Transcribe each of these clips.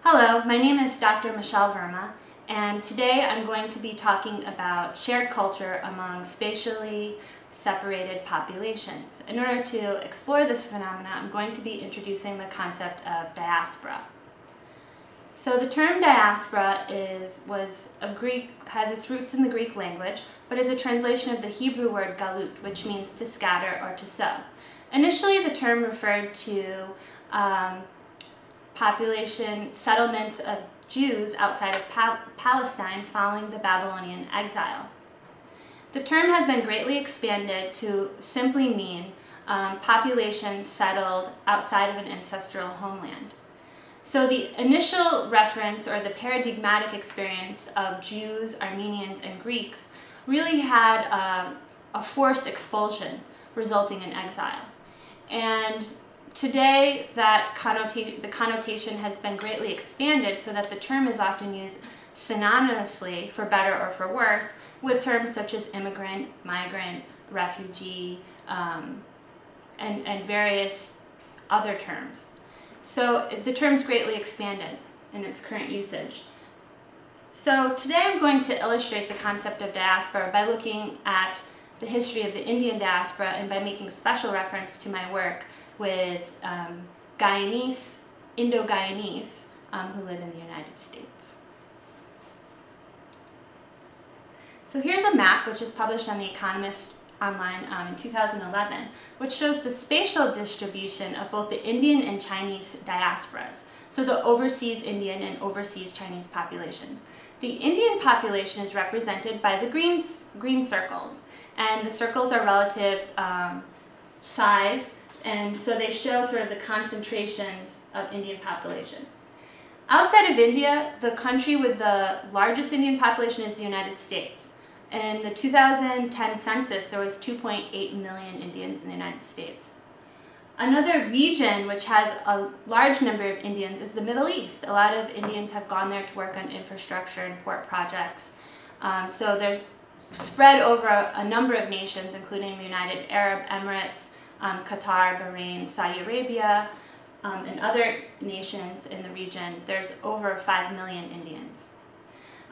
Hello, my name is Dr. Michele Verna, and today I'm going to be talking about shared culture among spatially separated populations. In order to explore this phenomena, I'm going to be introducing the concept of diaspora. So the term diaspora has its roots in the Greek language, but is a translation of the Hebrew word galut, which means to scatter or to sow. Initially, the term referred to population settlements of Jews outside of Palestine following the Babylonian exile. The term has been greatly expanded to simply mean populations settled outside of an ancestral homeland. So the initial reference or the paradigmatic experience of Jews, Armenians, and Greeks really had a forced expulsion resulting in exile. And today, the connotation has been greatly expanded so that the term is often used synonymously for better or for worse with terms such as immigrant, migrant, refugee, and various other terms. So the term's greatly expanded in its current usage. So today I'm going to illustrate the concept of diaspora by looking at the history of the Indian diaspora and by making special reference to my work with Guyanese, Indo-Guyanese, who live in the United States. So here's a map which is published on The Economist online in 2011, which shows the spatial distribution of both the Indian and Chinese diasporas, so the overseas Indian and overseas Chinese population. The Indian population is represented by the green circles, and the circles are relative size, and so they show sort of the concentrations of Indian population. Outside of India, the country with the largest Indian population is the United States. In the 2010 census, there was 2.8 million Indians in the United States. Another region which has a large number of Indians is the Middle East. A lot of Indians have gone there to work on infrastructure and port projects. So there's spread over a number of nations, including the United Arab Emirates, Qatar, Bahrain, Saudi Arabia, and other nations in the region. There's over 5 million Indians.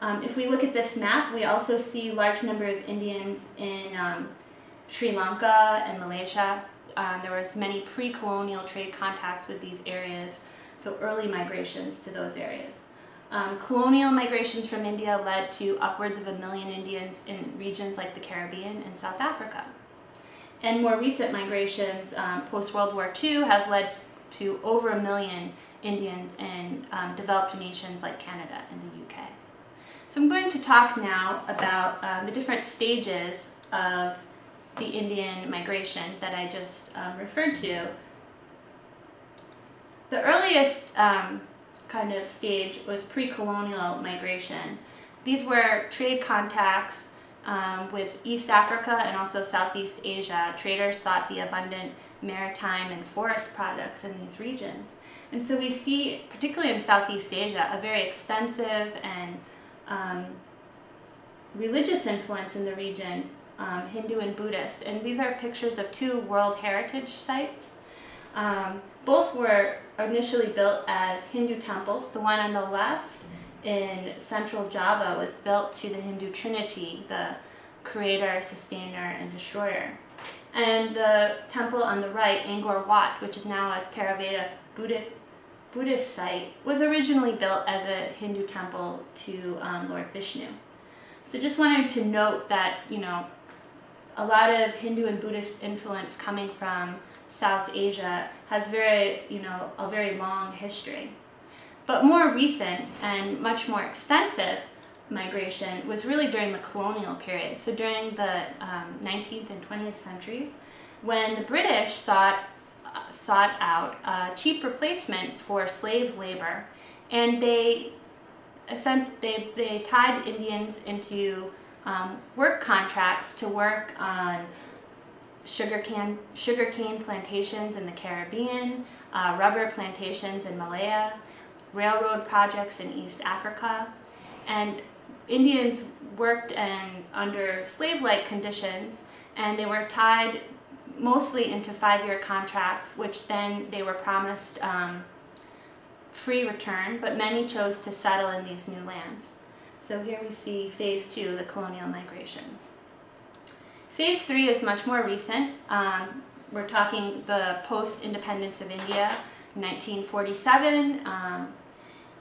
If we look at this map, we also see a large number of Indians in Sri Lanka and Malaysia. There was many pre-colonial trade contacts with these areas, so early migrations to those areas. Colonial migrations from India led to upwards of 1 million Indians in regions like the Caribbean and South Africa. And more recent migrations post-World War II have led to over 1 million Indians in developed nations like Canada and the UK. So I'm going to talk now about the different stages of the Indian migration that I just referred to. The earliest kind of stage was pre-colonial migration. These were trade contacts with East Africa and also Southeast Asia. Traders sought the abundant maritime and forest products in these regions. And so we see, particularly in Southeast Asia, a very extensive and religious influence in the region, Hindu and Buddhist. And these are pictures of 2 World Heritage sites. Both were initially built as Hindu temples. The one on the left in central Java was built to the Hindu Trinity, the creator, sustainer, and destroyer. And the temple on the right, Angkor Wat, which is now a Theravada Buddhist site, was originally built as a Hindu temple to Lord Vishnu. So just wanted to note that, you know, a lot of Hindu and Buddhist influence coming from South Asia has a very long history. But more recent and much more extensive migration was really during the colonial period. So during the 19th and 20th centuries, when the British sought out a cheap replacement for slave labor, and they tied Indians into work contracts to work on sugarcane plantations in the Caribbean, rubber plantations in Malaya, railroad projects in East Africa. And Indians worked under slave-like conditions, and they were tied mostly into 5-year contracts, which then they were promised free return, but many chose to settle in these new lands. So here we see phase 2, the colonial migration. Phase 3 is much more recent. We're talking the post-independence of India, 1947,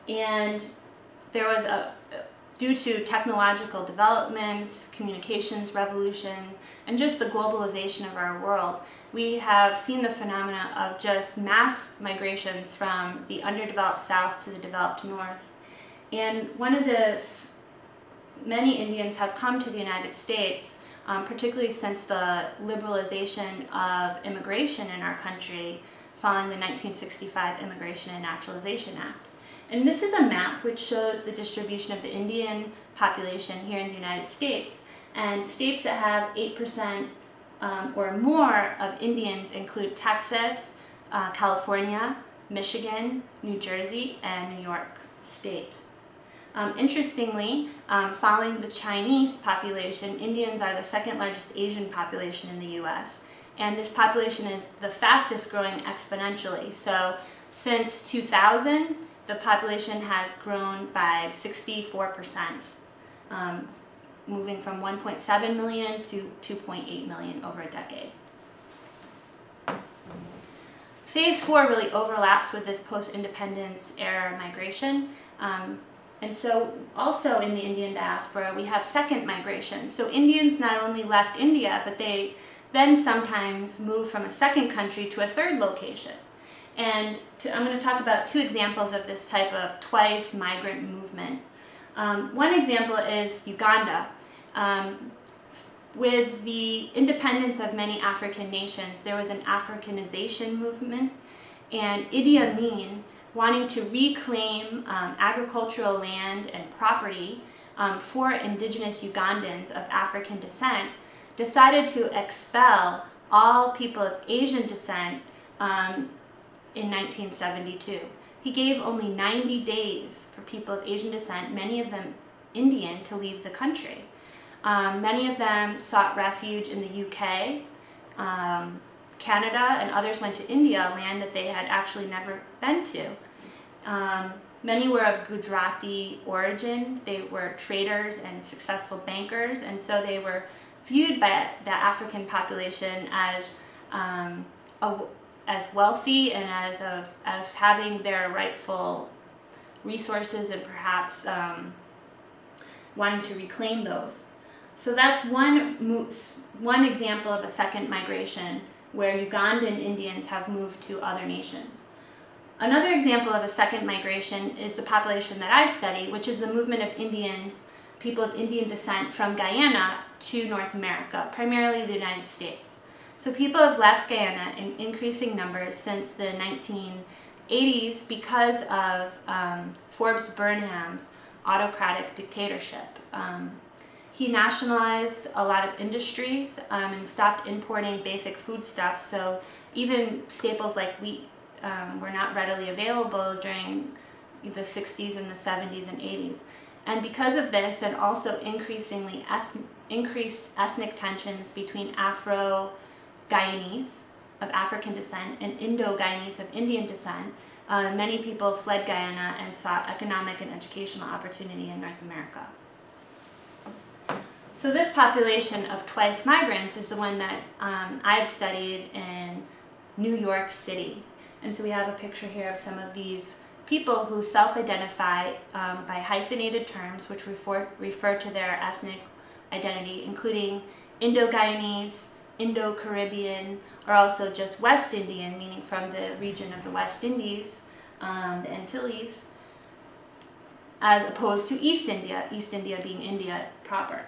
and there was due to technological developments, communications revolution, and just the globalization of our world, we have seen the phenomena of just mass migrations from the underdeveloped south to the developed north. And many Indians have come to the United States, particularly since the liberalization of immigration in our country following the 1965 Immigration and Naturalization Act. And this is a map which shows the distribution of the Indian population here in the United States. And states that have 8% or more of Indians include Texas, California, Michigan, New Jersey, and New York State. Interestingly, following the Chinese population, Indians are the second largest Asian population in the US. And this population is the fastest growing exponentially. So since 2000, the population has grown by 64%, moving from 1.7 million to 2.8 million over a decade. Phase 4 really overlaps with this post-independence era migration. And so also in the Indian diaspora, we have second migration. So Indians not only left India, but they then sometimes move from a second country to a third location. And I'm going to talk about 2 examples of this type of twice migrant movement. One example is Uganda. With the independence of many African nations, there was an Africanization movement, and Idi Amin, wanting to reclaim agricultural land and property for indigenous Ugandans of African descent, decided to expel all people of Asian descent in 1972. He gave only 90 days for people of Asian descent, many of them Indian, to leave the country. Many of them sought refuge in the UK, Canada, and others went to India, a land that they had actually never been to. Many were of Gujarati origin. They were traders and successful bankers, and so they were viewed by the African population as wealthy and as having their rightful resources and perhaps wanting to reclaim those. So that's one example of a second migration where Ugandan Indians have moved to other nations. Another example of a second migration is the population that I study, which is the movement of Indians, people of Indian descent from Guyana to North America, primarily the United States. So people have left Guyana in increasing numbers since the 1980s because of Forbes Burnham's autocratic dictatorship. He nationalized a lot of industries and stopped importing basic foodstuffs, so even staples like wheat were not readily available during the 60s and the 70s and 80s. And because of this, and also increased ethnic tensions between Afro-Guyanese of African descent and Indo-Guyanese of Indian descent, many people fled Guyana and sought economic and educational opportunity in North America. So this population of twice migrants is the one that I've studied in New York City. And so we have a picture here of some of these people who self-identify by hyphenated terms which refer to their ethnic identity, including Indo-Guyanese, Indo-Caribbean, or also just West Indian, meaning from the region of the West Indies, the Antilles, as opposed to East India being India proper.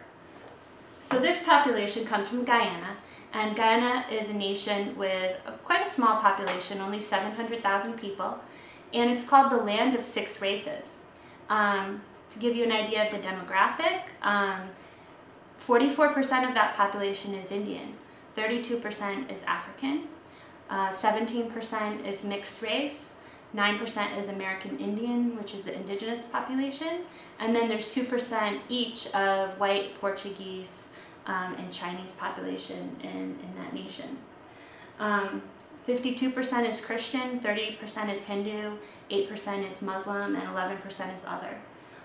So this population comes from Guyana, and Guyana is a nation with quite a small population, only 700,000 people, and it's called the land of 6 races. To give you an idea of the demographic, 44% of that population is Indian, 32% is African, 17% is mixed race, 9% is American Indian, which is the indigenous population, and then there's 2% each of white, Portuguese, and Chinese population in that nation. 52% is Christian, 30% is Hindu, 8% is Muslim, and 11% is other.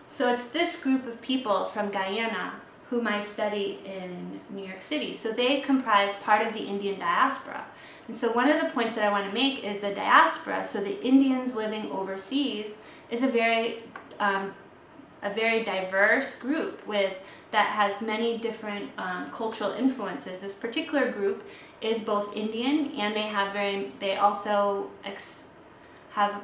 So it's this group of people from Guyana whom I study in New York City. So they comprise part of the Indian diaspora. And so one of the points that I want to make is the diaspora, so the Indians living overseas, is a very diverse group that has many different cultural influences. This particular group is both Indian, and they also have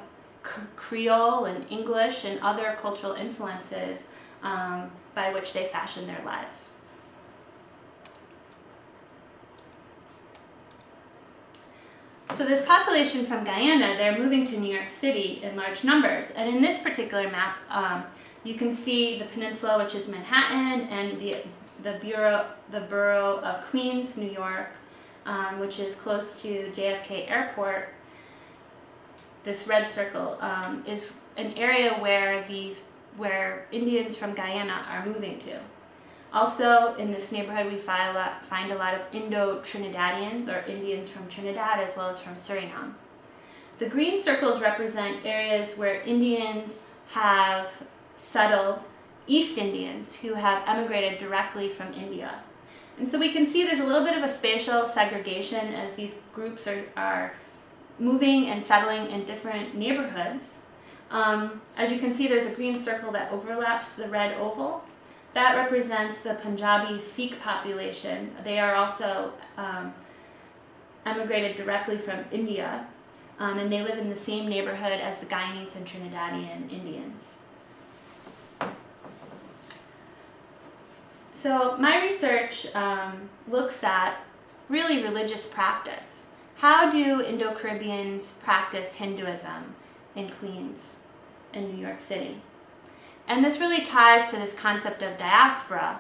Creole and English and other cultural influences by which they fashion their lives. So this population from Guyana, they're moving to New York City in large numbers. And in this particular map, you can see the peninsula, which is Manhattan, and the borough of Queens, New York, which is close to JFK Airport. This red circle is an area where Indians from Guyana are moving to. Also, in this neighborhood, we find a lot of Indo-Trinidadians, or Indians from Trinidad, as well as from Suriname. The green circles represent areas where Indians have settled, East Indians who have emigrated directly from India. And so we can see there's a little bit of a spatial segregation as these groups are moving and settling in different neighborhoods. As you can see, there's a green circle that overlaps the red oval. That represents the Punjabi Sikh population. They are also emigrated directly from India, and they live in the same neighborhood as the Guyanese and Trinidadian Indians. So my research looks at really religious practice. How do Indo-Caribbeans practice Hinduism in Queens and New York City? And this really ties to this concept of diaspora,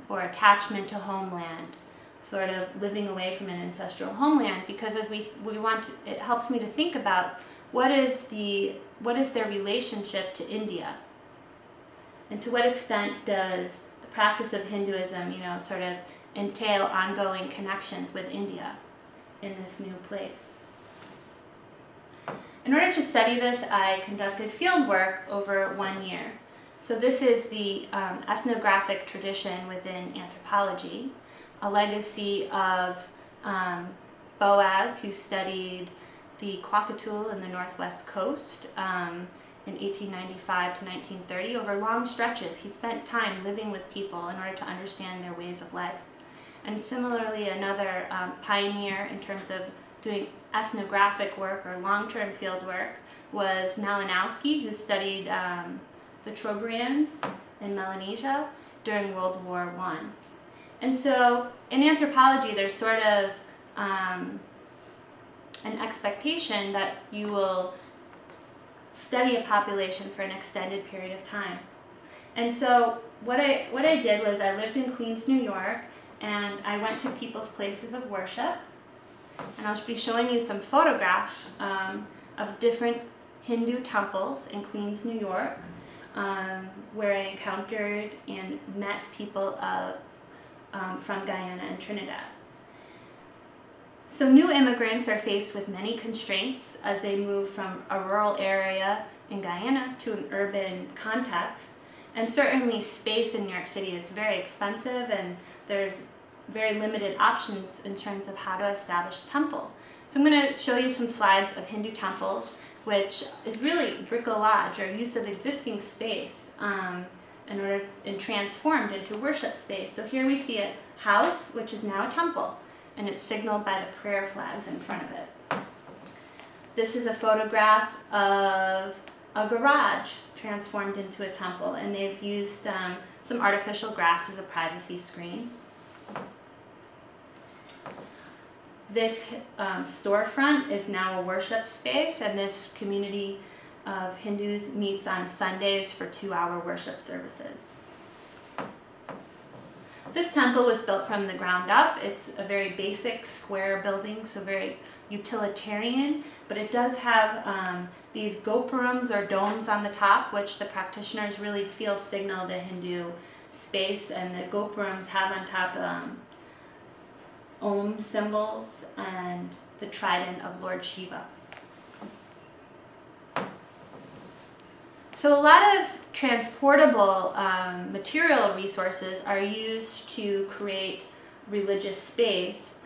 or attachment to homeland, sort of living away from an ancestral homeland, because as it helps me to think about what is their relationship to India, and to what extent does the practice of Hinduism, sort of entail ongoing connections with India in this new place. In order to study this, I conducted field work over 1 year. So this is the ethnographic tradition within anthropology, a legacy of Boaz, who studied the Kwakatool in the Northwest Coast in 1895 to 1930. Over long stretches, he spent time living with people in order to understand their ways of life. And similarly, another pioneer in terms of doing ethnographic work or long-term field work was Malinowski, who studied the Trobriands in Melanesia during World War I. And so in anthropology, there's sort of an expectation that you will study a population for an extended period of time. And so what I did was I lived in Queens, New York, and I went to people's places of worship. And I'll be showing you some photographs of different Hindu temples in Queens, New York, where I encountered and met people from Guyana and Trinidad. So new immigrants are faced with many constraints as they move from a rural area in Guyana to an urban context. And certainly space in New York City is very expensive, and there's very limited options in terms of how to establish a temple. So I'm going to show you some slides of Hindu temples, which is really bricolage, or use of existing space and transformed into worship space. So here we see a house, which is now a temple, and it's signaled by the prayer flags in front of it. This is a photograph of a garage transformed into a temple, and they've used some artificial grass as a privacy screen. This storefront is now a worship space, and this community of Hindus meets on Sundays for 2-hour worship services. This temple was built from the ground up. It's a very basic square building, so very utilitarian, but it does have these gopurams or domes on the top, which the practitioners really feel signal the Hindu space, and the gopurams have on top Om symbols and the trident of Lord Shiva. So a lot of transportable material resources are used to create religious space,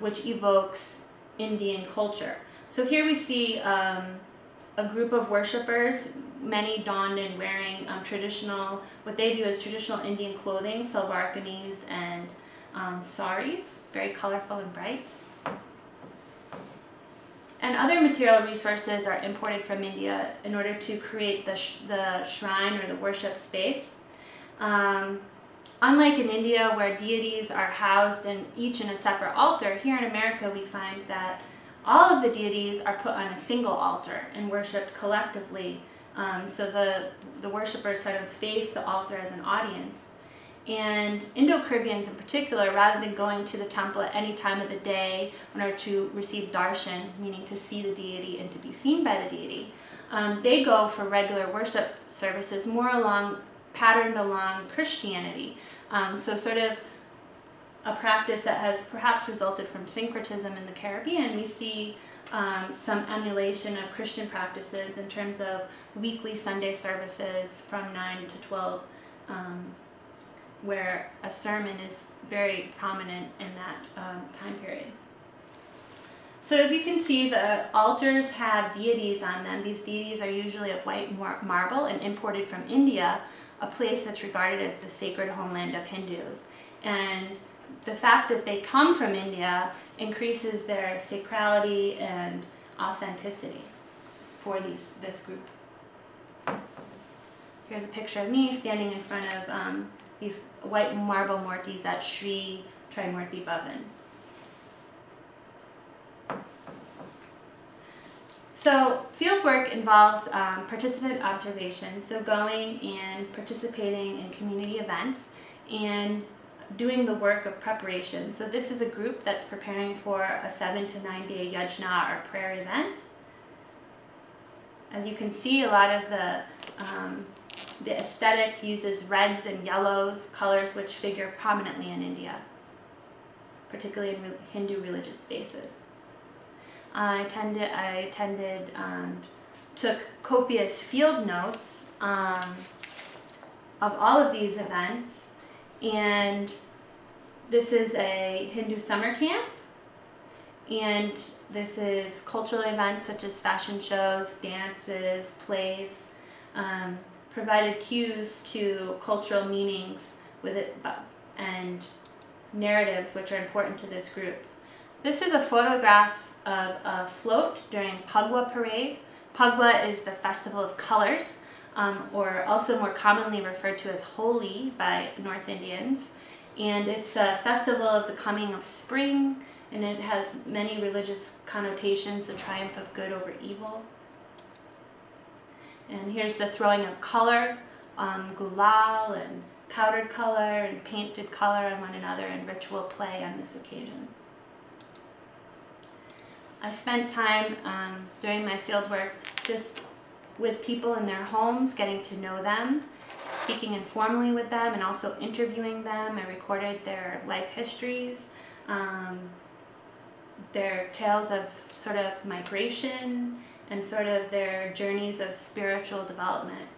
which evokes Indian culture. So here we see a group of worshipers, many donned and wearing traditional, what they view as traditional Indian clothing, salwar kameez and saris, very colorful and bright. And other material resources are imported from India in order to create the shrine or the worship space. Unlike in India, where deities are housed each in a separate altar, here in America we find that all of the deities are put on a single altar and worshipped collectively. So the worshippers sort of face the altar as an audience. And Indo-Caribbeans in particular, rather than going to the temple at any time of the day in order to receive darshan, meaning to see the deity and to be seen by the deity, they go for regular worship services more patterned along Christianity. So sort of a practice that has perhaps resulted from syncretism in the Caribbean. We see some emulation of Christian practices in terms of weekly Sunday services from 9 to 12, where a sermon is very prominent in that time period. So as you can see, the altars have deities on them. These deities are usually of white marble and imported from India, a place that's regarded as the sacred homeland of Hindus. And the fact that they come from India increases their sacrality and authenticity for this group. Here's a picture of me standing in front of these white marble murtis at Sri Trimurti Bhavan. So fieldwork involves participant observation, so going and participating in community events and doing the work of preparation. So this is a group that's preparing for a 7 to 9 day yajna or prayer event. As you can see, a lot of the aesthetic uses reds and yellows, colors which figure prominently in India, particularly in Hindu religious spaces. I attended, took copious field notes of all of these events, and this is a Hindu summer camp, and this is cultural events such as fashion shows, dances, plays, provided cues to cultural meanings with it and narratives which are important to this group. This is a photograph of a float during Pagwa parade. Pagwa is the festival of colors, or also more commonly referred to as Holi by North Indians. And it's a festival of the coming of spring, and it has many religious connotations, the triumph of good over evil. And here's the throwing of color, gulal and powdered color and painted color on one another and ritual play on this occasion. I spent time during my fieldwork just with people in their homes, getting to know them, speaking informally with them, and also interviewing them. I recorded their life histories, their tales of sort of migration, and sort of their journeys of spiritual development.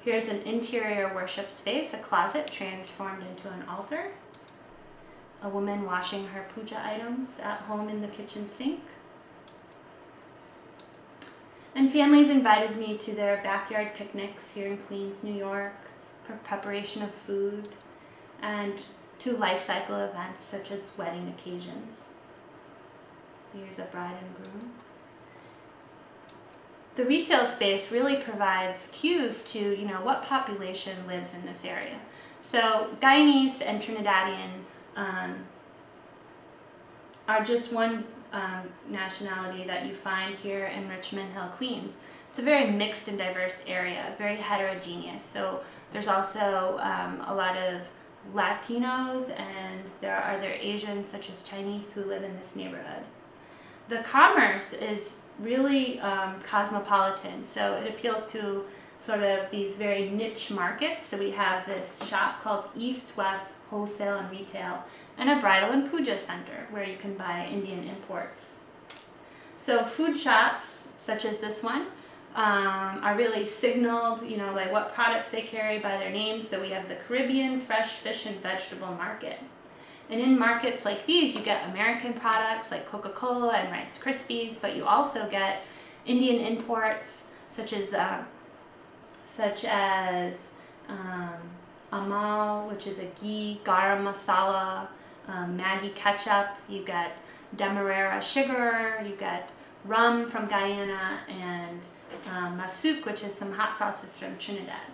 Here's an interior worship space, a closet transformed into an altar. A woman washing her puja items at home in the kitchen sink. And families invited me to their backyard picnics here in Queens, New York, for preparation of food, and to life cycle events such as wedding occasions. Here's a bride and groom. The retail space really provides cues to, what population lives in this area. So Guyanese and Trinidadian are just one nationality that you find here in Richmond Hill, Queens. It's a very mixed and diverse area, very heterogeneous. So there's also a lot of Latinos, and there are other Asians such as Chinese who live in this neighborhood. The commerce is really cosmopolitan, so it appeals to sort of these very niche markets. So we have this shop called East West Wholesale and Retail, and a bridal and puja center where you can buy Indian imports. So food shops, such as this one, are really signaled, by what products they carry by their names. So we have the Caribbean Fresh Fish and Vegetable Market. And in markets like these, you get American products like Coca-Cola and Rice Krispies, but you also get Indian imports such as Amal, which is a ghee, garam masala, Maggi ketchup. You get demerara sugar. You get rum from Guyana, and masuk, which is some hot sauces from Trinidad.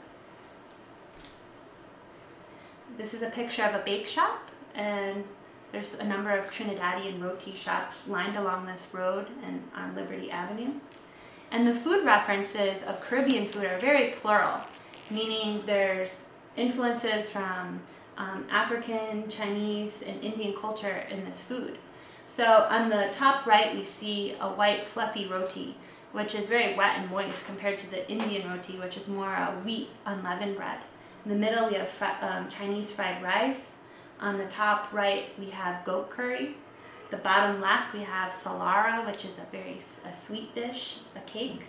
This is a picture of a bake shop, and there's a number of Trinidadian roti shops lined along this road and on Liberty Avenue. And the food references of Caribbean food are very plural, meaning there's influences from African, Chinese, and Indian culture in this food. So on the top right, we see a white fluffy roti, which is very wet and moist compared to the Indian roti, which is more a wheat unleavened bread. In the middle, we have Chinese fried rice. On the top right, we have goat curry. The bottom left, we have salara, which is a sweet dish, a cake.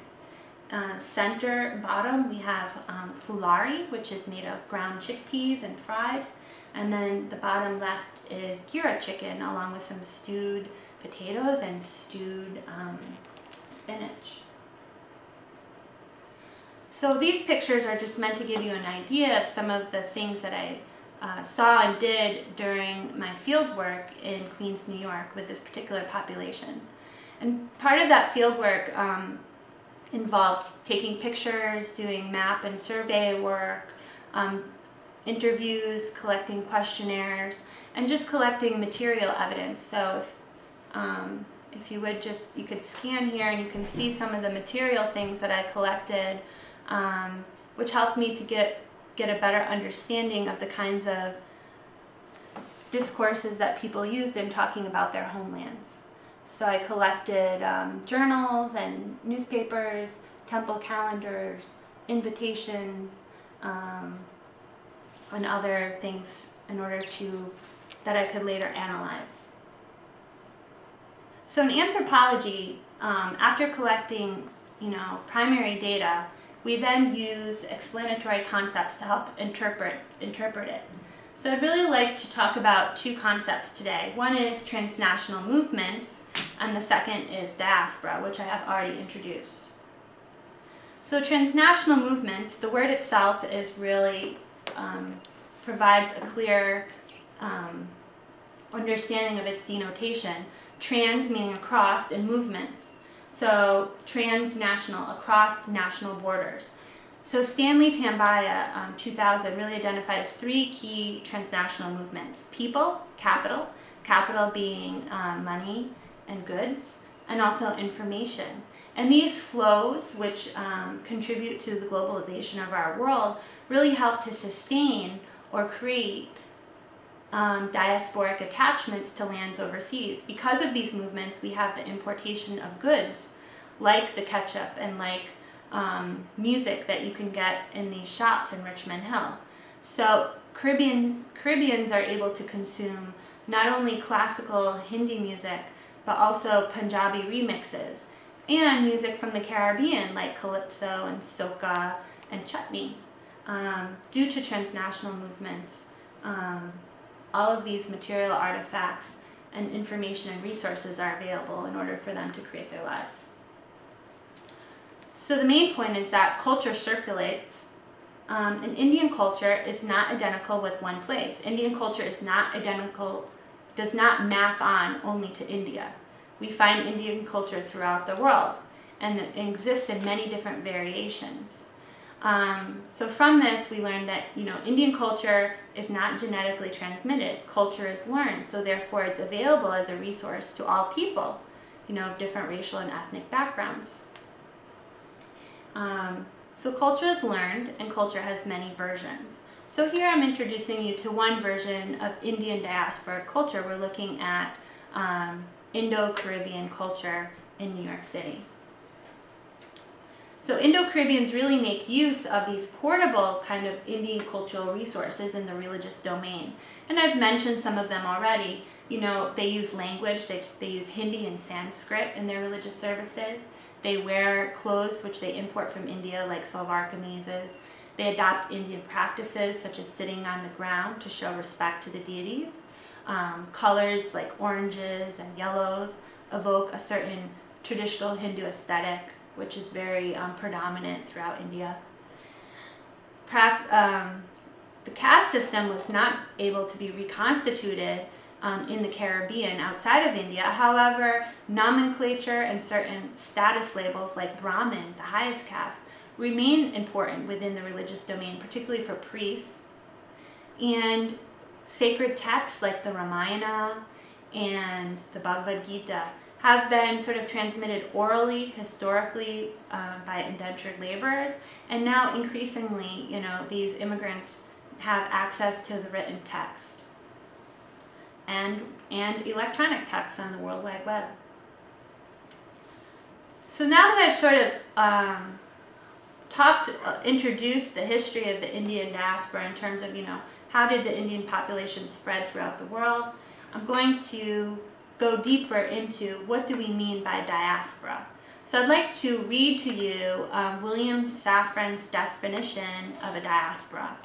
Center bottom, we have fulari, which is made of ground chickpeas and fried. And then the bottom left is gira chicken, along with some stewed potatoes and stewed spinach. So these pictures are just meant to give you an idea of some of the things that I saw and did during my field work in Queens, New York with this particular population. And part of that field work involved taking pictures, doing map and survey work, interviews, collecting questionnaires, and just collecting material evidence. So if you would you could scan here and you can see some of the material things that I collected, which helped me to get a better understanding of the kinds of discourses that people used in talking about their homelands. So I collected journals and newspapers, temple calendars, invitations, and other things in order that I could later analyze. So in anthropology, after collecting, primary data, we then use explanatory concepts to help interpret it. So I'd really like to talk about two concepts today. One is transnational movements, and the second is diaspora, which I have already introduced. So transnational movements, the word itself is really provides a clear understanding of its denotation. Trans meaning across, and movements. So transnational, across national borders. So Stanley Tambaya, 2000, really identifies three key transnational movements: people, capital being money and goods, and also information. And these flows, which contribute to the globalization of our world, really help to sustain or create diasporic attachments to lands overseas. Because of these movements, we have the importation of goods like the ketchup and like music that you can get in these shops in Richmond Hill. So Caribbeans are able to consume not only classical Hindi music, but also Punjabi remixes and music from the Caribbean like calypso and soca and chutney. Due to transnational movements, all of these material artifacts and information and resources are available in order for them to create their lives. So the main point is that culture circulates, and Indian culture is not identical with one place. Indian culture is not identical, does not map on only to India. We find Indian culture throughout the world, and it exists in many different variations. So from this, we learned that Indian culture is not genetically transmitted. Culture is learned, so therefore it's available as a resource to all people, of different racial and ethnic backgrounds. So culture is learned, and culture has many versions. So here I'm introducing you to one version of Indian diasporic culture. We're looking at Indo-Caribbean culture in New York City. So Indo-Caribbeans really make use of these portable kind of Indian cultural resources in the religious domain. And I've mentioned some of them already. You know, they use language, they use Hindi and Sanskrit in their religious services. They wear clothes which they import from India, like salwar kameezes. They adopt Indian practices such as sitting on the ground to show respect to the deities. Colors like oranges and yellows evoke a certain traditional Hindu aesthetic, which is very predominant throughout India. The caste system was not able to be reconstituted in the Caribbean outside of India. However, nomenclature and certain status labels like Brahmin, the highest caste, remain important within the religious domain, particularly for priests. And sacred texts like the Ramayana and the Bhagavad Gita have been sort of transmitted orally, historically, by indentured laborers, and now increasingly, you know, these immigrants have access to the written text and electronic text on the World Wide Web. So now that I've sort of introduced the history of the Indian diaspora in terms of, you know, how did the Indian population spread throughout the world, I'm going to go deeper into what do we mean by diaspora. So I'd like to read to you William Safran's definition of a diaspora.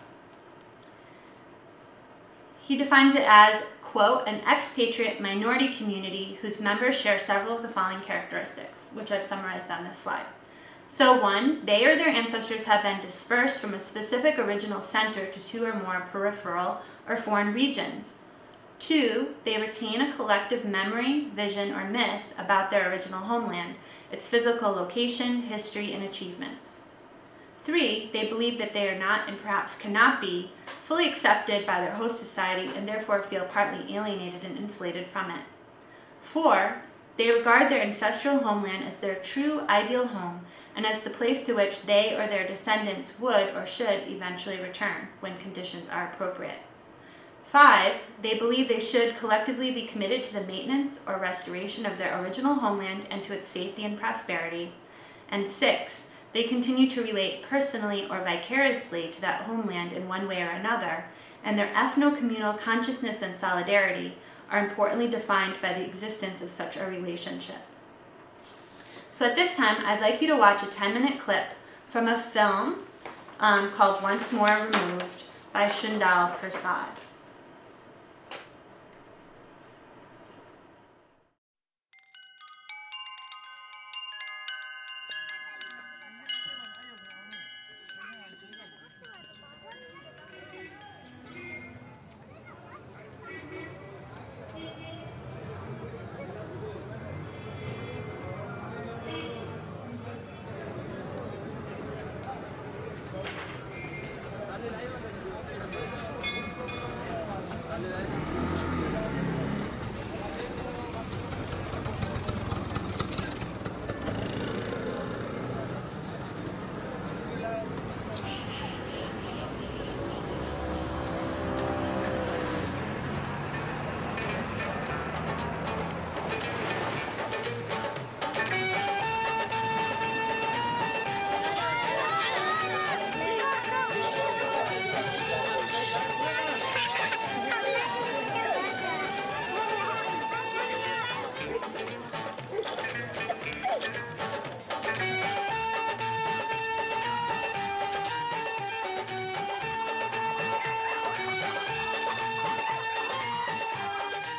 He defines it as, quote, an expatriate minority community whose members share several of the following characteristics, which I've summarized on this slide. So 1, they or their ancestors have been dispersed from a specific original center to 2 or more peripheral or foreign regions. 2, they retain a collective memory, vision, or myth about their original homeland, its physical location, history, and achievements. 3, they believe that they are not, and perhaps cannot be, fully accepted by their host society and therefore feel partly alienated and insulated from it. 4, they regard their ancestral homeland as their true ideal home and as the place to which they or their descendants would or should eventually return when conditions are appropriate. 5, they believe they should collectively be committed to the maintenance or restoration of their original homeland and to its safety and prosperity. And 6, they continue to relate personally or vicariously to that homeland in one way or another, and their ethno-communal consciousness and solidarity are importantly defined by the existence of such a relationship. So at this time, I'd like you to watch a 10-minute clip from a film called Once More Removed by Shundal Persad.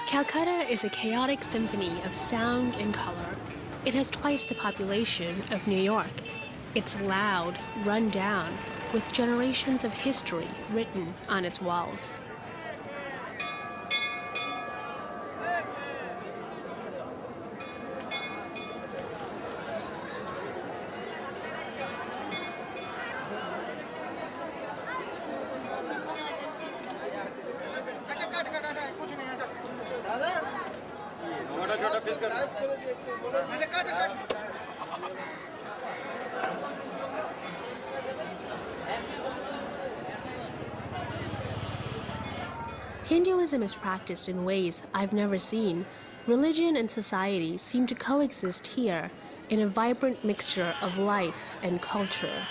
Calcutta is a chaotic symphony of sound and color. It has twice the population of New York. It's loud, run down, with generations of history written on its walls. Hinduism is practiced in ways I've never seen. Religion and society seem to coexist here, in a vibrant mixture of life and culture.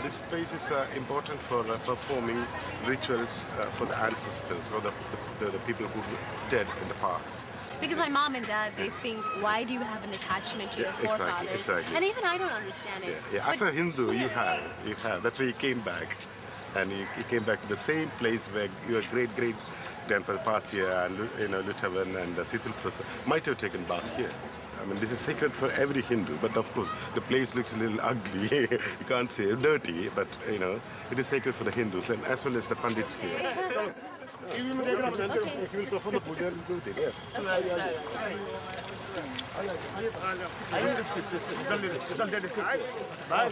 This place is important for performing rituals for the ancestors or the people who were dead in the past. Because my mom and dad, they think, why do you have an attachment to your forefathers? Exactly. And even I don't understand it. Yeah. As a Hindu, you have. That's why you came back. And you came back to the same place where your great-great-grandfather Pathya and Lutavan and Situl Prasad might have taken bath here. I mean, this is sacred for every Hindu, but of course, the place looks a little ugly. You can't say dirty, but it is sacred for the Hindus and as well as the Pandits here. He will perform the puja and do it.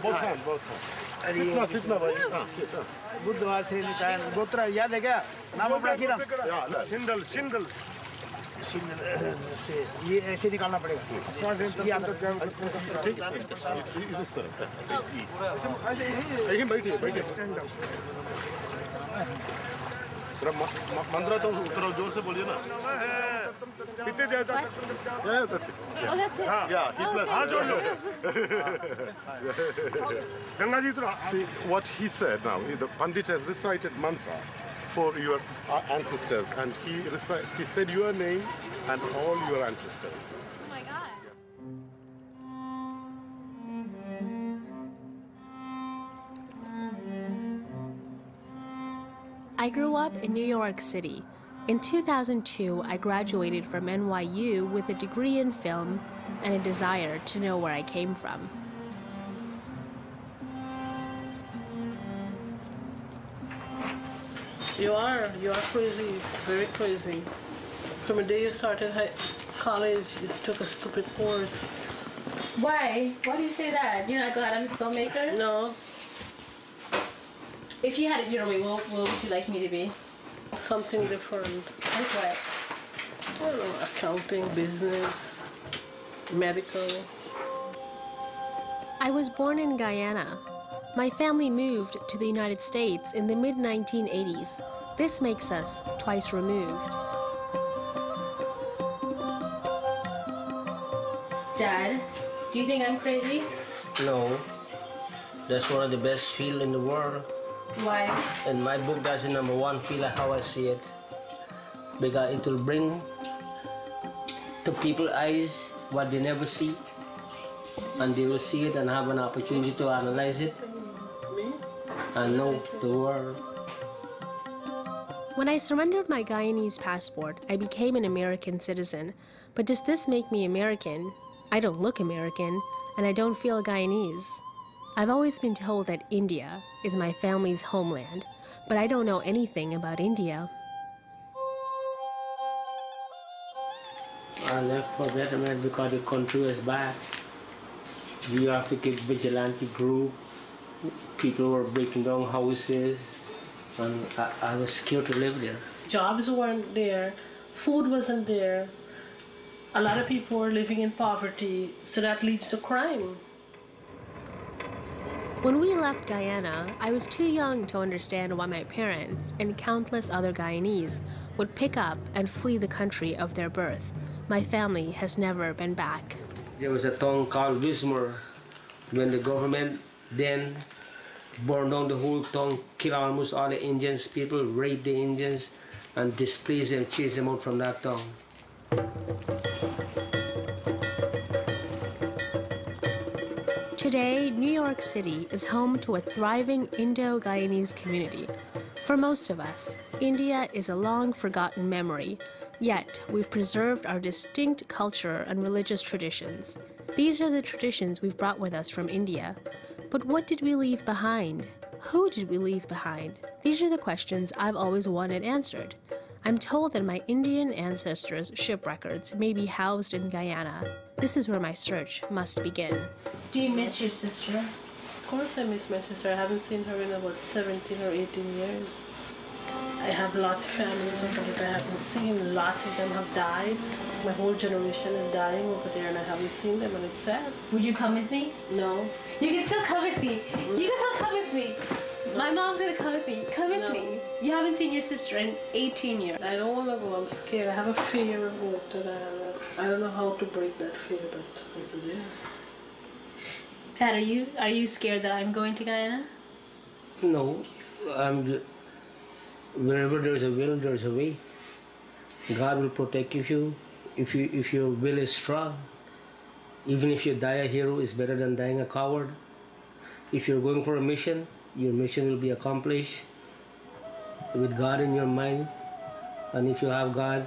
Both hands. Sit now, bhai. Sit. बुधवार से निकाय गोत्र याद है क्या नाम अपना की नाम Shindal. से ये ऐसे निकालना पड़ेगा ठीक है इस तरह यहीं बैठिए मंत्रा तो उतरो जोर से बोलिए ना कितने देर तक that's it. Oh, that's it? Yeah, he plus. Ganga ji, see what he said now, the Pandit has recited mantra for your ancestors and he said your name and all your ancestors. Oh my God. I grew up in New York City. In 2002, I graduated from NYU with a degree in film and a desire to know where I came from. You are crazy, very crazy. From the day you started college, you took a stupid course. Why? Why do you say that? You're not glad I'm a filmmaker? No. If you had it your way, what would you like me to be? Something different. Like what? I don't know, accounting, business, medical. I was born in Guyana. My family moved to the United States in the mid-1980s. This makes us twice removed. Dad, do you think I'm crazy? No. That's one of the best fields in the world. Why? In my book, that's the #1 field, how I see it. Because it will bring to people's eyes what they never see. And they will see it and have an opportunity to analyze it and know the world. When I surrendered my Guyanese passport, I became an American citizen. But does this make me American? I don't look American, and I don't feel Guyanese. I've always been told that India is my family's homeland, but I don't know anything about India. I left for Vietnam because the country was bad. We have to keep vigilante group. People were breaking down houses, and I was scared to live there. Jobs weren't there, food wasn't there. A lot of people were living in poverty, so that leads to crime. When we left Guyana, I was too young to understand why my parents and countless other Guyanese would pick up and flee the country of their birth. My family has never been back. There was a town called Wismar. When the government then burned down the whole town, killed almost all the Indians, people raped the Indians and displaced them, chased them out from that town. Today, New York City is home to a thriving Indo-Guyanese community. For most of us, India is a long-forgotten memory, yet we've preserved our distinct culture and religious traditions. These are the traditions we've brought with us from India. But what did we leave behind? Who did we leave behind? These are the questions I've always wanted answered. I'm told that my Indian ancestors' ship records may be housed in Guyana. This is where my search must begin. Do you miss your sister? Of course I miss my sister. I haven't seen her in about 17 or 18 years. I have lots of families over there that I haven't seen. Lots of them have died. My whole generation is dying over there and I haven't seen them and it's sad. Would you come with me? No. You can still come with me. You can still come with me. No. My mom's gonna come with me. Come with No. me. You haven't seen your sister in 18 years. I don't want to go. I'm scared. I have a fear of going to that. I don't know how to break that fear, but it's there. Pat, are you scared that I'm going to Guyana? No, wherever there's a will, there's a way. God will protect you if your will is strong. Even if you die a hero, is better than dying a coward. If you're going for a mission, your mission will be accomplished with God in your mind. And if you have God,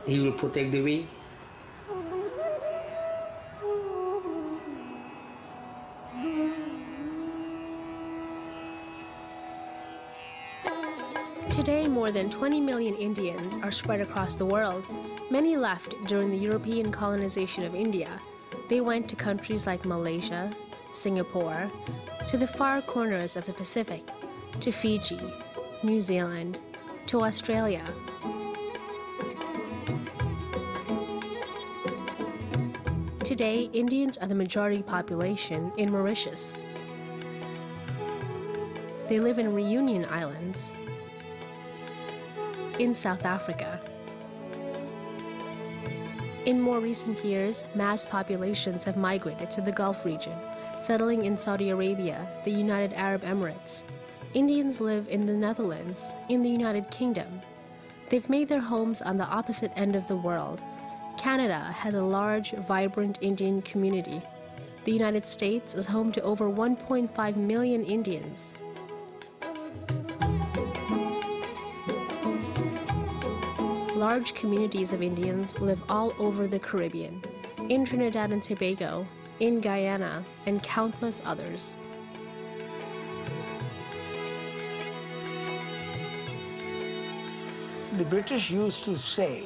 He will protect the way. Today, more than 20 million Indians are spread across the world. Many left during the European colonization of India. They went to countries like Malaysia, Singapore, to the far corners of the Pacific, to Fiji, New Zealand, to Australia. Today, Indians are the majority population in Mauritius. They live in Reunion Islands, in South Africa. In more recent years, mass populations have migrated to the Gulf region, settling in Saudi Arabia, the United Arab Emirates. Indians live in the Netherlands, in the United Kingdom. They've made their homes on the opposite end of the world. Canada has a large, vibrant Indian community. The United States is home to over 1.5 million Indians. Large communities of Indians live all over the Caribbean, in Trinidad and Tobago, in Guyana, and countless others. The British used to say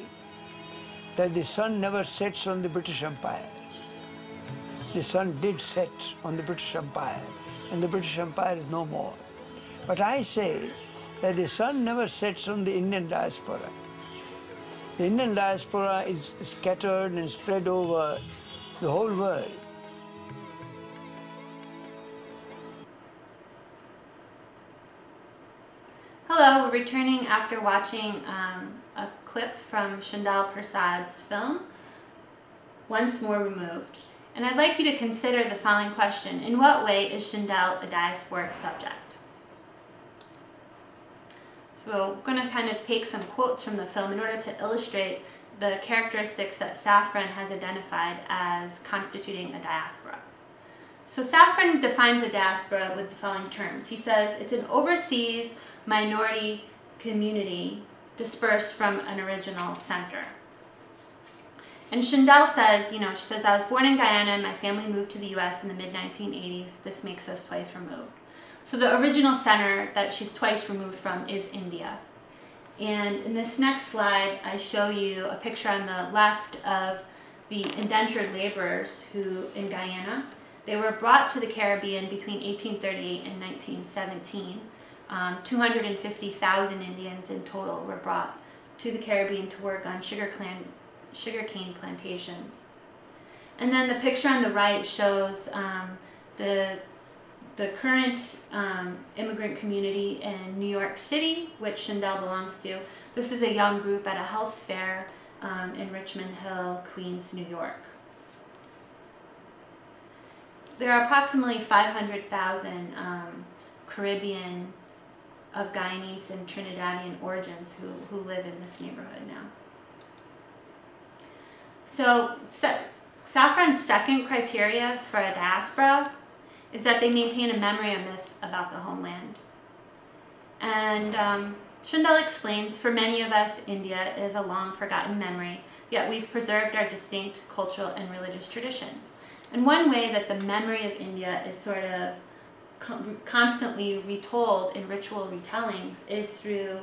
that the sun never sets on the British Empire. The sun did set on the British Empire, and the British Empire is no more. But I say that the sun never sets on the Indian diaspora. The Indian diaspora is scattered and spread over the whole world. Hello, we're returning after watching a clip from Chandal Persad's film, Once More Removed. And I'd like you to consider the following question. In what way is Chandal a diasporic subject? So we're going to kind of take some quotes from the film in order to illustrate the characteristics that Safran has identified as constituting a diaspora. So Safran defines a diaspora with the following terms. He says it's an overseas minority community dispersed from an original center. And Chandal says, she says, I was born in Guyana and my family moved to the US in the mid-1980s. This makes us twice removed. So the original center that she's twice removed from is India. And in this next slide, I show you a picture on the left of the indentured laborers who, in Guyana, they were brought to the Caribbean between 1838 and 1917. 250,000 Indians in total were brought to the Caribbean to work on sugarcane plantations. And then the picture on the right shows the current immigrant community in New York City, which Chandal belongs to. This is a young group at a health fair in Richmond Hill, Queens, New York. There are approximately 500,000 Caribbean of Guyanese and Trinidadian origins who live in this neighborhood now. So Safran's second criteria for a diaspora is that they maintain a memory or myth about the homeland. And Chandal explains, for many of us, India is a long forgotten memory, yet we've preserved our distinct cultural and religious traditions. And one way that the memory of India is sort of constantly retold in ritual retellings is through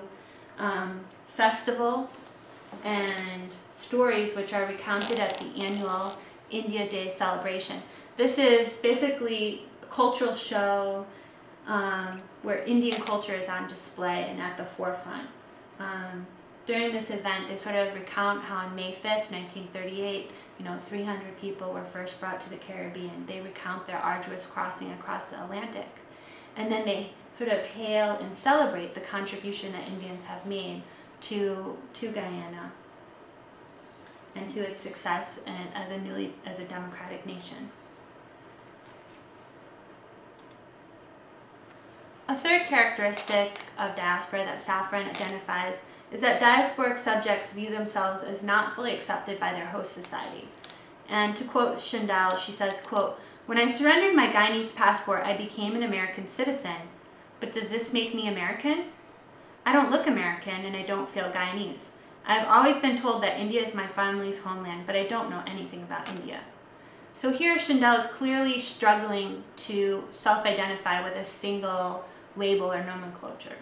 festivals and stories which are recounted at the annual India Day celebration. This is basically cultural show where Indian culture is on display and at the forefront. During this event, they sort of recount how on May 5th, 1938, 300 people were first brought to the Caribbean. They recount their arduous crossing across the Atlantic. And then they sort of hail and celebrate the contribution that Indians have made to Guyana and to its success as a democratic nation. A third characteristic of diaspora that Safran identifies is that diasporic subjects view themselves as not fully accepted by their host society. And to quote Shindell, she says, quote, "When I surrendered my Guyanese passport, I became an American citizen. But does this make me American? I don't look American and I don't feel Guyanese. I've always been told that India is my family's homeland, but I don't know anything about India." So here Shindell is clearly struggling to self-identify with a single label or nomenclature.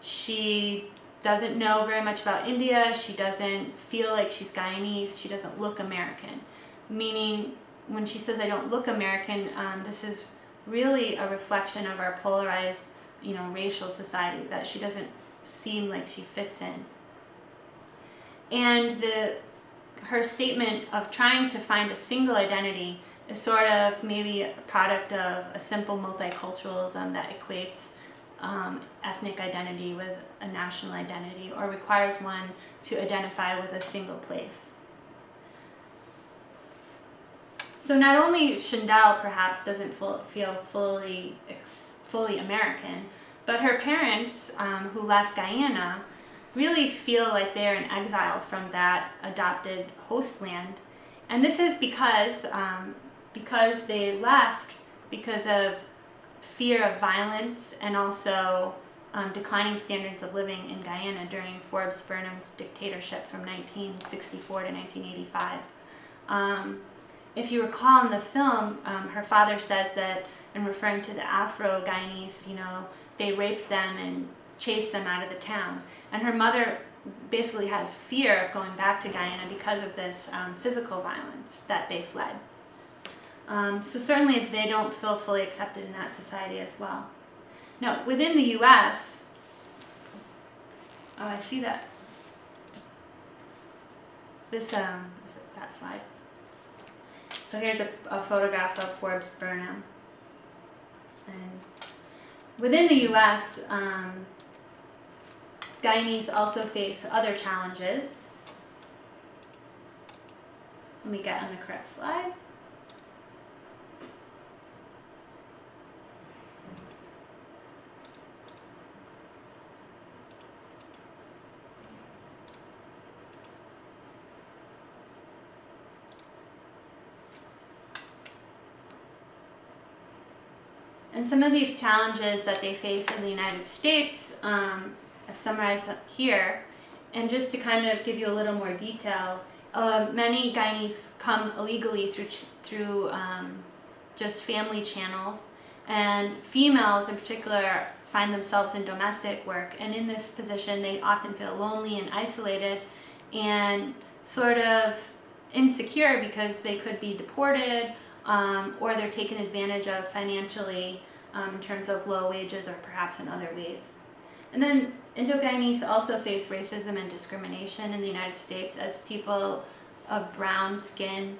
She doesn't know very much about India. She doesn't feel like she's Guyanese. She doesn't look American. Meaning, when she says, "I don't look American," this is really a reflection of our polarized, racial society, that she doesn't seem like she fits in. And her statement of trying to find a single identity is sort of maybe a product of a simple multiculturalism that equates ethnic identity with a national identity, or requires one to identify with a single place. So not only Shindell perhaps doesn't feel fully American, but her parents, who left Guyana, really feel like they're in exile from that adopted host land. And this is because they left because of fear of violence and also declining standards of living in Guyana during Forbes Burnham's dictatorship from 1964 to 1985. If you recall in the film, her father says that, in referring to the Afro-Guyanese, they raped them and chased them out of the town. And her mother basically has fear of going back to Guyana because of this physical violence that they fled. So certainly they don't feel fully accepted in that society as well. Now, within the U.S., oh, I see that. That slide. So here's a photograph of Forbes Burnham. And within the U.S., Guyanese also face other challenges. Let me get on the correct slide. And some of these challenges that they face in the United States, I've summarized here. And just to kind of give you a little more detail, many Guyanese come illegally through just family channels. And females in particular find themselves in domestic work. And in this position, they often feel lonely and isolated and sort of insecure because they could be deported or they're taken advantage of financially in terms of low wages or perhaps in other ways. And then Indo-Guyanese also face racism and discrimination in the United States as people of brown skin.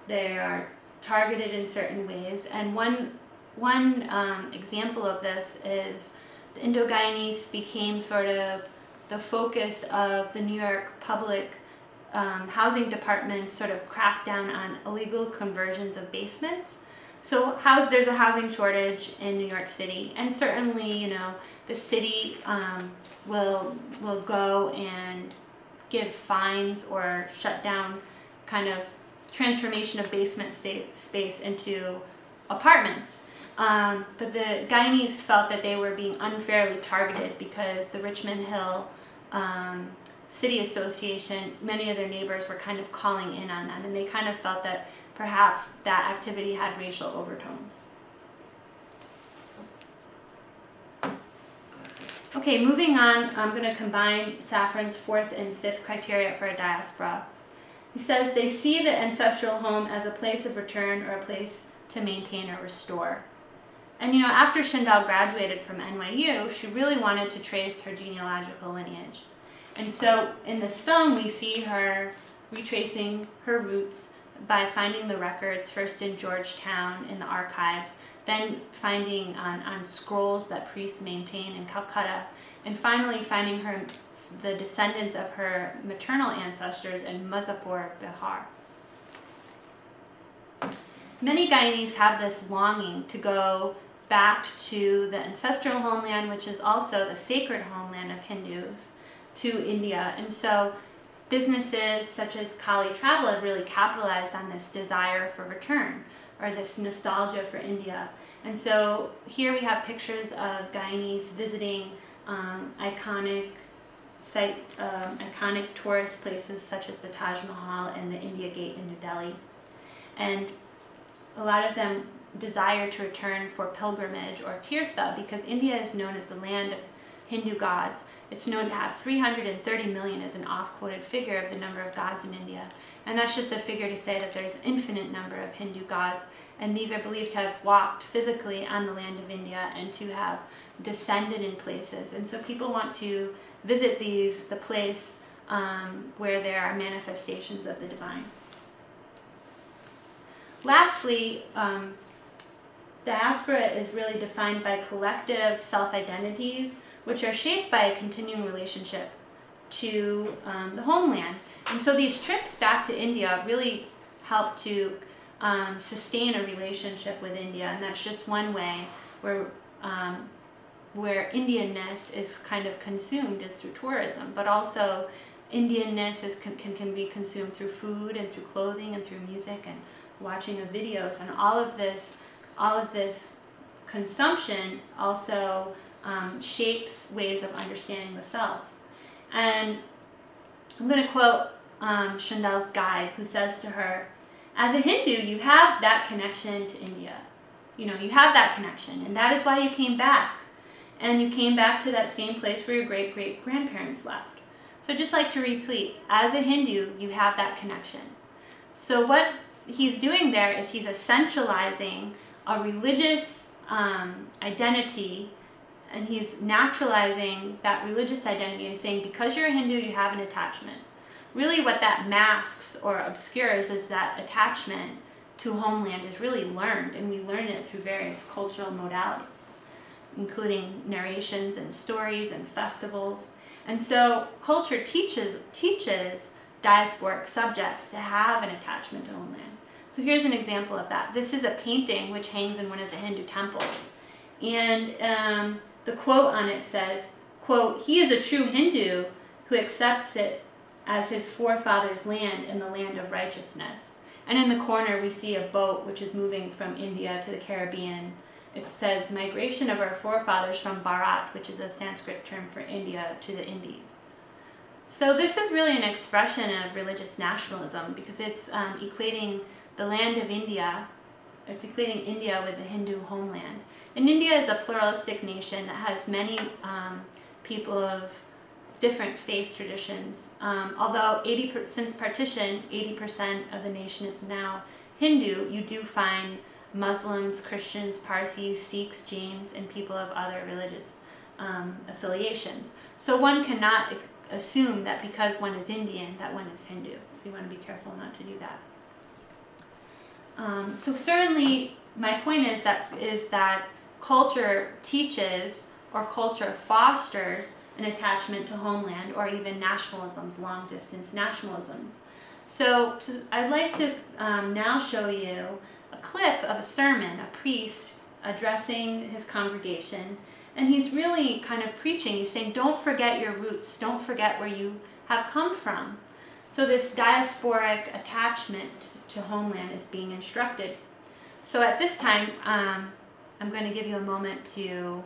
They are targeted in certain ways. And one example of this is the Indo-Guyanese became sort of the focus of the New York public housing department sort of crackdown on illegal conversions of basements. So there's a housing shortage in New York City, and certainly, the city will go and give fines or shut down kind of transformation of basement space into apartments. But the Guyanese felt that they were being unfairly targeted because the Richmond Hill City Association, many of their neighbors were kind of calling in on them, and they kind of felt that perhaps that activity had racial overtones. Okay, moving on, I'm going to combine Safran's fourth and fifth criteria for a diaspora. He says they see the ancestral home as a place of return or a place to maintain or restore. And you know, after Shindal graduated from NYU, she really wanted to trace her genealogical lineage. And so in this film, we see her retracing her roots by finding the records, first in Georgetown in the archives, then finding on scrolls that priests maintain in Calcutta, and finally finding the descendants of her maternal ancestors in Muzaffarpur, Bihar. Many Guyanese have this longing to go back to the ancestral homeland, which is also the sacred homeland of Hindus, to India. And so businesses such as Kali Travel have really capitalized on this desire for return, or this nostalgia for India. And so here we have pictures of Guyanese visiting iconic tourist places such as the Taj Mahal and the India Gate in New Delhi. And a lot of them desire to return for pilgrimage or tirtha, because India is known as the land of Hindu gods. It's known to have 330 million as an oft-quoted figure of the number of gods in India. And that's just a figure to say that there's an infinite number of Hindu gods, and these are believed to have walked physically on the land of India and to have descended in places. And so people want to visit the place where there are manifestations of the divine. Lastly, diaspora is really defined by collective self-identities, which are shaped by a continuing relationship to the homeland. And so these trips back to India really help to sustain a relationship with India, and that's just one way where Indianness is kind of consumed, is through tourism, but also Indianness can be consumed through food and through clothing and through music and watching of videos, and all of this consumption also shapes ways of understanding the self. And I'm going to quote Shindal's guide, who says to her, "As a Hindu, you have that connection to India. You know, you have that connection, and that is why you came back. And you came back to that same place where your great-great-grandparents left." So I'd just like to repeat, as a Hindu, you have that connection. So what he's doing there is he's essentializing a religious identity, and he's naturalizing that religious identity and saying, because you're a Hindu, you have an attachment. Really what that masks or obscures is that attachment to homeland is really learned, and we learn it through various cultural modalities, including narrations and stories and festivals. And so culture teaches diasporic subjects to have an attachment to homeland. So here's an example of that. This is a painting which hangs in one of the Hindu temples. And the quote on it says, quote, "He is a true Hindu who accepts it as his forefathers' land and the land of righteousness." And in the corner we see a boat which is moving from India to the Caribbean. It says, "Migration of our forefathers from Bharat," which is a Sanskrit term for India, to the Indies. So this is really an expression of religious nationalism, because it's equating the land of India, it's equating India with the Hindu homeland. And India is a pluralistic nation that has many people of different faith traditions. Although since partition, 80% of the nation is now Hindu, you do find Muslims, Christians, Parsis, Sikhs, Jains, and people of other religious affiliations. So one cannot assume that because one is Indian, that one is Hindu. So you want to be careful not to do that. So certainly my point is that culture teaches, or culture fosters, an attachment to homeland, or even nationalisms, long distance nationalisms. So I'd like to now show you a clip of a sermon, a priest addressing his congregation, and he's really kind of preaching. He's saying, don't forget your roots, don't forget where you have come from. So this diasporic attachment to homeland is being instructed. So at this time, I'm going to give you a moment to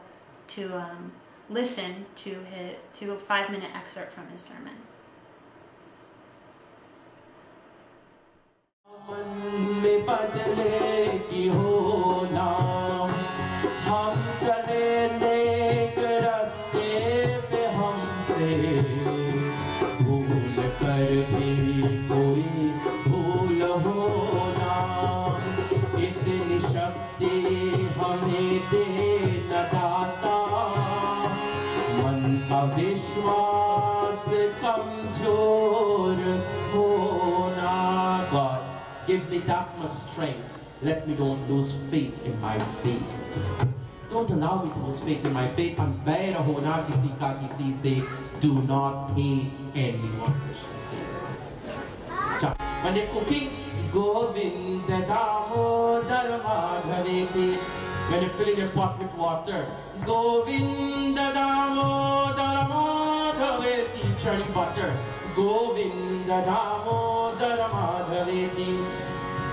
listen to a 5-minute excerpt from his sermon. kamjor hona. God, give me that much strength. Let me don't lose faith in my faith. Don't allow me to lose faith in my faith. And baira hona kisi ka kisi se. Do not pay anyone, Krishna says. When they're cooking, Govinda Damodar Madhaveti. When you're filling your pot with water, Govinda Damodar Madhaveti. Churning butter, Govinda Damodar Madhaveti.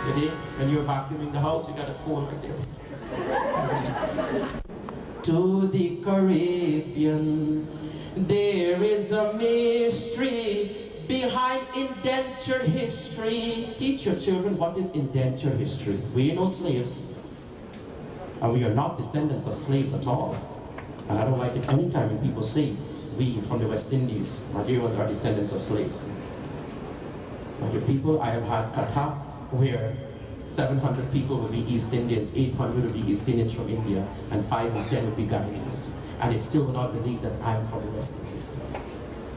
Today, when you're vacuuming the house, you got a phone like this. To the Caribbean, there is a mystery behind indenture history. Teach your children what is indenture history. We are no slaves, and we are not descendants of slaves at all. And I don't like it anytime when people say we from the West Indies, my dear ones, are descendants of slaves. My dear people, I have had kata where 700 people would be East Indians, 800 would be East Indians from India, and 5 or 10 would be Ghanaians. And it still will not believe that I am from the West Indies.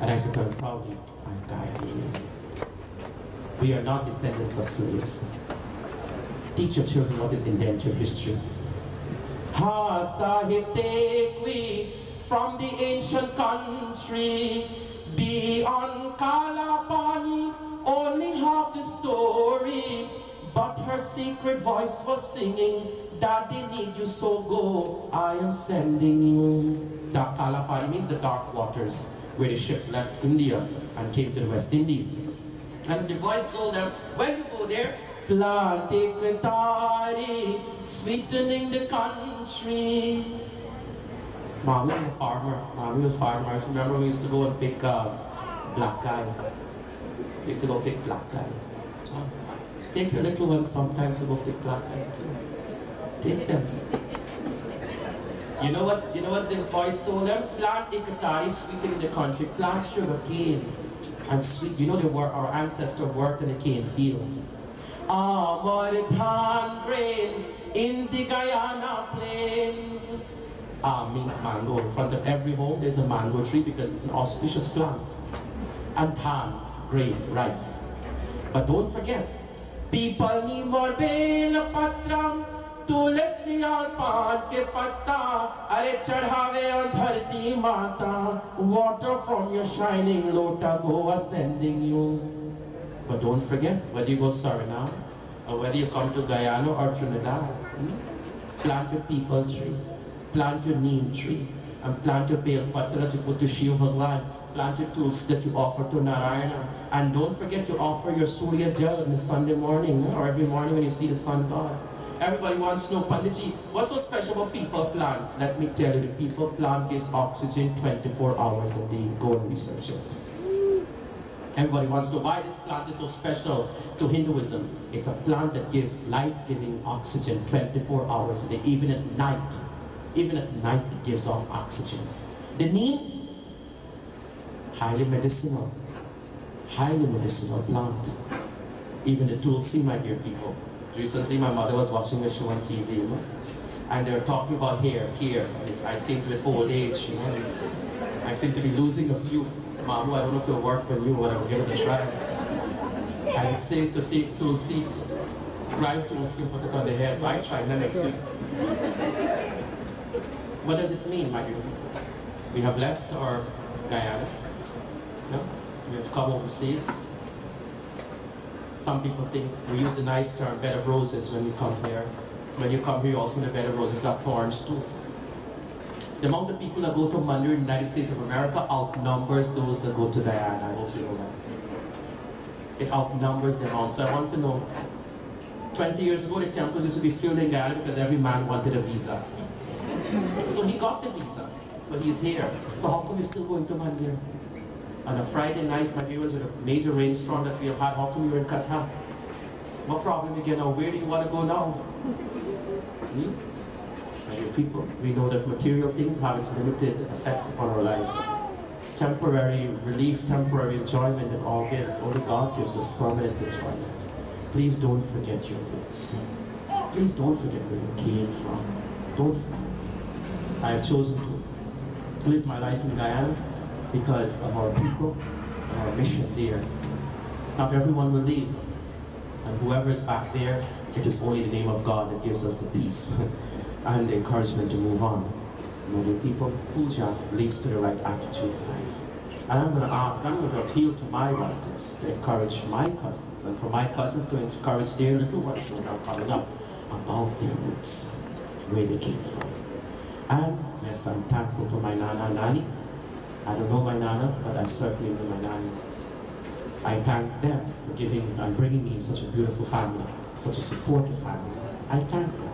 And I should tell proudly, I'm Guyanese. We are not descendants of slaves. Teach your children what is indenture history. Ha Sahib, take we from the ancient country, beyond Kalapani, only half the story. But her secret voice was singing, Daddy need you, so go, I am sending you. Dark Kalapani means the dark waters, where the ship left India and came to the West Indies. And the voice told them, when you go there, plante Kantari, sweetening the country. Mommy was a farmer. Mommy was a farmer. I remember we used to go and pick black guy. We used to go pick black guy. Take your little ones sometimes to go pick black guy too. Take them. You know what the voice told them? Plant Ikatari, sweetening the country. Plant sugar cane and sweet. You know our ancestors worked in the cane fields. Amaritan grains in the Guyana plains. Means mango. In front of every home there's a mango tree because it's an auspicious plant. And pan, grain, rice. But don't forget, people need more bela patram, tulsi aur paan ke patta, are chadhave on dharti mata, water from your shining lota go ascending you. But don't forget, whether you go Suriname, or whether you come to Guyana or Trinidad, plant your people tree, plant your neem tree, and plant your bel patra that you put to Shiv Bhagwan, plant your tools that you offer to Narayana, and don't forget to offer your Surya Jal on the Sunday morning, or every morning when you see the sun god. Everybody wants to know, Panditji, what's so special about people plant? Let me tell you, the people plant gives oxygen 24 hours a day. Go and research it. Everybody wants to know why this plant is so special to Hinduism. It's a plant that gives life-giving oxygen 24 hours a day, even at night. Even at night it gives off oxygen. The neem, highly medicinal plant. Even the tulsi, my dear people. Recently my mother was watching a show on TV, and they were talking about hair. I seem to be old age, I seem to be losing a few. Mamu, I don't know if it'll work for you, but I will give it a try. And it says to take tulsi, grind tulsi and put it on the hair, so I tried that next week. What does it mean, my dear people? We have left our Guyana. No? We have come overseas. Some people think we use a nice term, bed of roses, when we come here. When you come here, you also need a bed of roses, not thorns too. The amount of people that go to Mandir in the United States of America outnumbers those that go to Guyana. I hope you know that. It outnumbers the amount. So I want to know, 20 years ago, the temples used to be filled in Guyana because every man wanted a visa. So he got the visa. So he's here. So how come you're still going to Mandir? On a Friday night, my dear, with a major rainstorm that we have had, how come you're in Qatar? What problem again now? Where do you want to go now? My dear people, we know that material things have its limited effects upon our lives. Temporary relief, temporary enjoyment, and all gives. Only God gives us permanent enjoyment. Please don't forget your roots. Please don't forget where you came from. Don't forget. I have chosen to live my life in Guyana because of our people, mission there. Not everyone will leave. And whoever is back there, it is only the name of God that gives us the peace and the encouragement to move on. My dear people, puja leads to the right attitude in life. And I'm going to appeal to my relatives to encourage my cousins, and for my cousins to encourage their little ones who are coming up about their roots, where they came from. And yes, I'm thankful to my Nana and Nani. I don't know my Nana, but I certainly know my Nani. I thank them for giving and bringing me such a beautiful family, such a supportive family. I thank them.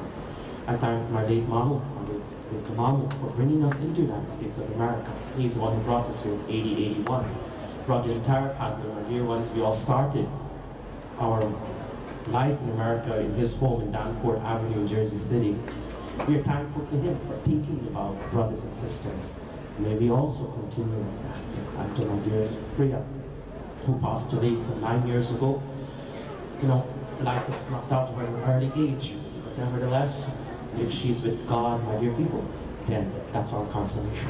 I thank my late Mamu, my late Mamu, for bringing us into the United States of America. He's the one who brought us here in 80-81. Brought the entire family, my dear ones. We all started our life in America in his home in Danforth Avenue, Jersey City. We are thankful to him for thinking about brothers and sisters. May we also continue like that. And to my dearest Priya, who passed away some 9 years ago. You know, life was knocked out of her at an early age. But nevertheless, if she's with God, my dear people, then that's our consolation.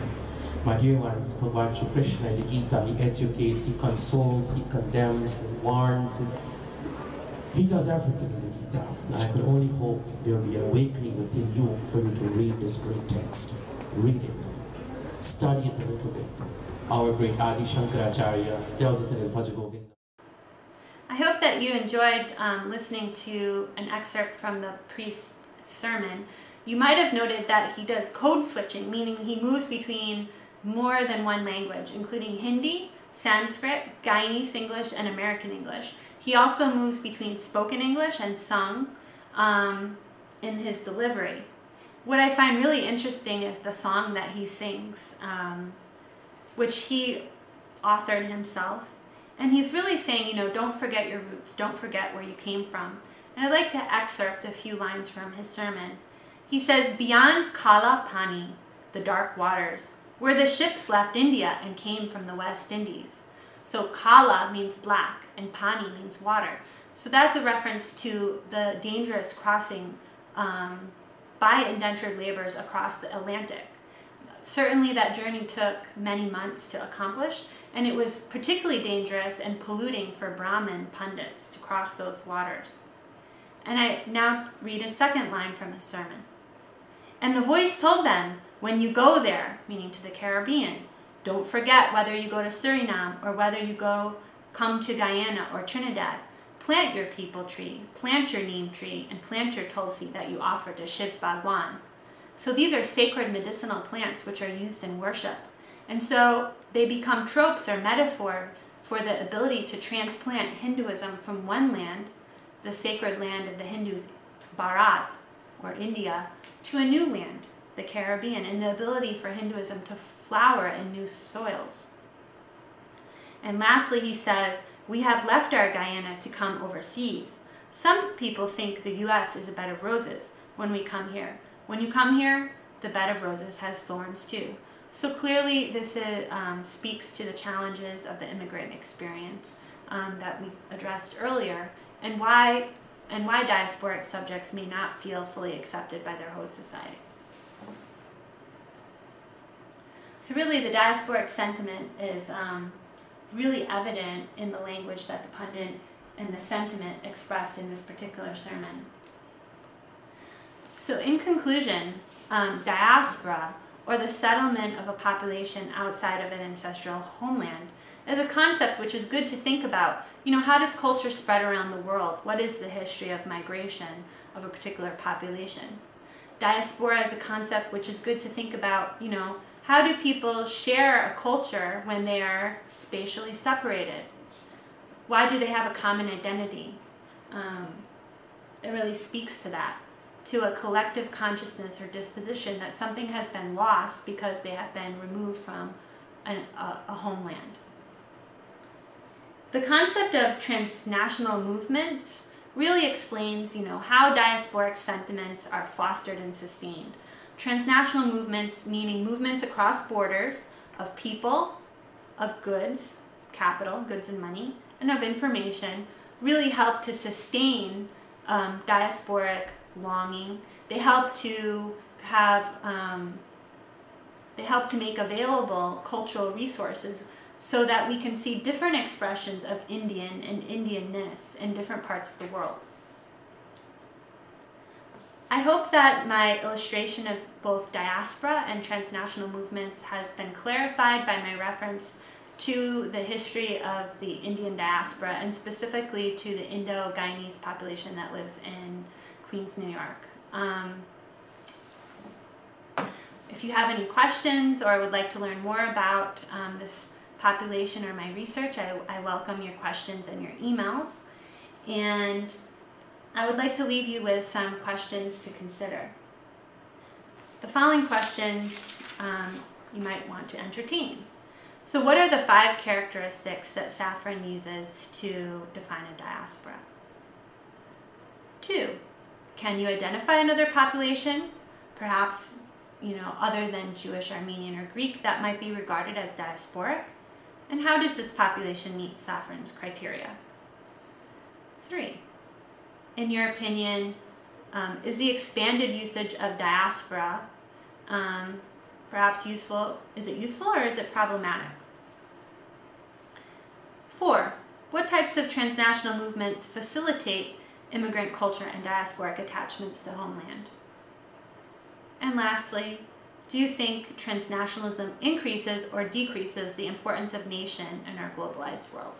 My dear ones, Bhagavan Shri Krishna in the Gita, he educates, he consoles, he condemns, he warns. He does everything in the Gita. And I can only hope there will be an awakening within you for you to read this great text. Read it. Study it a little bit. Our great Adi Shankaracharya tells us in his Bhaja Govinda. I hope that you enjoyed listening to an excerpt from the priest's sermon. You might have noted that he does code switching, meaning he moves between more than one language, including Hindi, Sanskrit, Guyanese English, and American English. He also moves between spoken English and sung in his delivery. What I find really interesting is the song that he sings, which he authored himself. And he's really saying, you know, don't forget your roots, don't forget where you came from. And I'd like to excerpt a few lines from his sermon. He says, beyond Kala Pani, the dark waters, where the ships left India and came from the West Indies. So Kala means black and Pani means water. So that's a reference to the dangerous crossing by indentured laborers across the Atlantic. Certainly that journey took many months to accomplish, and it was particularly dangerous and polluting for Brahmin pundits to cross those waters. And I now read a second line from his sermon. And the voice told them, when you go there, meaning to the Caribbean, don't forget whether you go to Suriname or whether you come to Guyana or Trinidad, plant your people tree, plant your neem tree, and plant your tulsi that you offer to Shiv Bhagwan. So these are sacred medicinal plants which are used in worship. And so they become tropes or metaphor for the ability to transplant Hinduism from one land, the sacred land of the Hindus, Bharat, or India, to a new land, the Caribbean, and the ability for Hinduism to flower in new soils. And lastly, he says, we have left our Guyana to come overseas. Some people think the US is a bed of roses when we come here. When you come here, the bed of roses has thorns too. So clearly this speaks to the challenges of the immigrant experience that we addressed earlier, and why diasporic subjects may not feel fully accepted by their host society. So really the diasporic sentiment is really evident in the language that the pundit and the sentiment expressed in this particular sermon. So in conclusion, diaspora, or the settlement of a population outside of an ancestral homeland, is a concept which is good to think about. You know, how does culture spread around the world? What is the history of migration of a particular population? Diaspora is a concept which is good to think about, you know, how do people share a culture when they are spatially separated? Why do they have a common identity? It really speaks to that, to a collective consciousness or disposition that something has been lost because they have been removed from a homeland. The concept of transnational movements really explains, you know, how diasporic sentiments are fostered and sustained. Transnational movements, meaning movements across borders of people, of goods, capital, goods and money, and of information, really help to sustain diasporic longing. They help to have, they help to make available cultural resources so that we can see different expressions of Indian and Indianness in different parts of the world. I hope that my illustration of both diaspora and transnational movements has been clarified by my reference to the history of the Indian diaspora, and specifically to the Indo-Guyanese population that lives in Queens, New York. If you have any questions or would like to learn more about this population or my research, I welcome your questions and your emails. And I would like to leave you with some questions to consider. The following questions you might want to entertain. So what are the 5 characteristics that Saffron uses to define a diaspora? 2, can you identify another population, perhaps other than Jewish, Armenian, or Greek, that might be regarded as diasporic? And how does this population meet Saffron's criteria? 3, in your opinion, is the expanded usage of diaspora perhaps useful? Is it useful or is it problematic? 4, what types of transnational movements facilitate immigrant culture and diasporic attachments to homeland? And lastly, do you think transnationalism increases or decreases the importance of nation in our globalized world?